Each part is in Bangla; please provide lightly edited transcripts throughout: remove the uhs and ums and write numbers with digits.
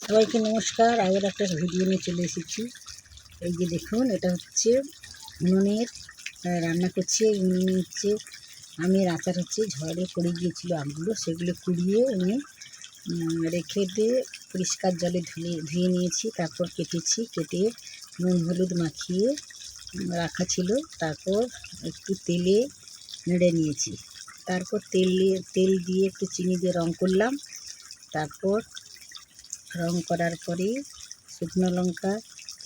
সবাইকে নমস্কার। আগের একটা ভিডিও নিয়ে চলে এসেছি। এই যে দেখুন, এটা হচ্ছে উনুনের রান্না করছি। এই উনুনে হচ্ছে আমের আচার হচ্ছে। ঝড়ে পড়ে গিয়েছিলো আমগুলো, সেগুলো কুড়িয়ে এনে রেখে দিয়ে পরিষ্কার জলে ধুয়ে নিয়েছি। তারপর কেটেছি, কেটে নুন হলুদ মাখিয়ে রাখা ছিল। তারপর একটু তেলে নেড়ে নিয়েছি। তারপর তেল দিয়ে একটু চিনি দিয়ে রং করলাম। তারপর রং করার পরে শুকনো লঙ্কা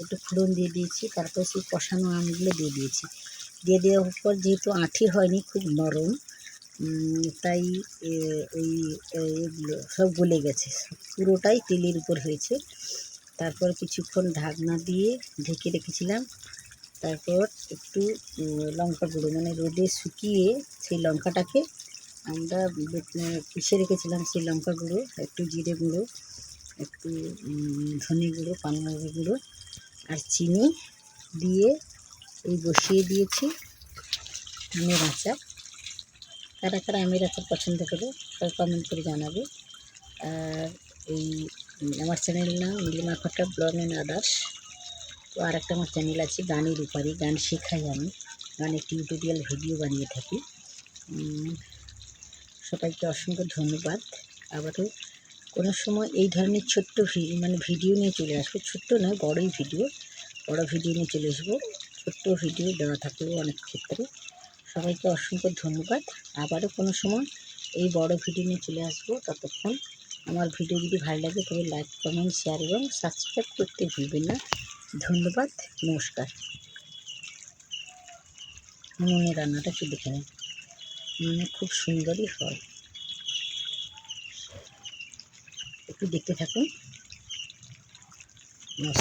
একটু ফোড়ন দিয়ে দিয়েছি। তারপর সেই কষানো আমগুলো দিয়ে দিয়েছি। দিয়ে দেওয়ার পর যেহেতু আঁটি হয়নি, খুব নরম, তাই এগুলো সব গলে গেছে, পুরোটাই তেলের উপর হয়েছে। তারপর কিছুক্ষণ ঢাকনা দিয়ে ঢেকে রেখেছিলাম। তারপর একটু লঙ্কা গুঁড়ো, মানে রোদে শুকিয়ে সেই লঙ্কাটাকে আমরা পিষে রেখেছিলাম, সেই লঙ্কা গুঁড়ো, একটু জিরে গুঁড়ো, একটু ধনে গুঁড়ো, পানমরিচ গুঁড়ো আর চিনি দিয়ে এই বসিয়ে দিয়েছি আমের আচার। কারা কারা আমের আচার পছন্দ করে তারা কমেন্ট করে জানাবে। আর এই আমার চ্যানেলের নাম নীলিমা খট্টার ব্লগ অ্যান্ড আদার্স। তো আর একটা আমার চ্যানেল আছে গানের উপরে, গান শেখাই আমি, গানের টিউটোরিয়াল ভিডিও বানিয়ে থাকি। সবাইকে অসংখ্য ধন্যবাদ। আবারও কোনো সময় এই ধরনের ছোট্ট ভিডিও নিয়ে চলে আসবো। ছোট্ট নয়, বড় ভিডিও নিয়ে চলে আসবো। ছোট্ট ভিডিও দেওয়া থাকলেও অনেক ক্ষেত্রে। সবাইকে অসংখ্য ধন্যবাদ। আবারও কোনো সময় এই বড় ভিডিও নিয়ে চলে আসবো। ততক্ষণ আমার ভিডিও যদি ভালো লাগে তবে লাইক, কমেন্ট, শেয়ার এবং সাবস্ক্রাইব করতে ভুলবেন না। ধন্যবাদ, নমস্কার। উনুনের রান্নাটা একটু দেখে নিন, খুব সুন্দরই হয়। একটু দেখতে থাকুন। নমস্কার।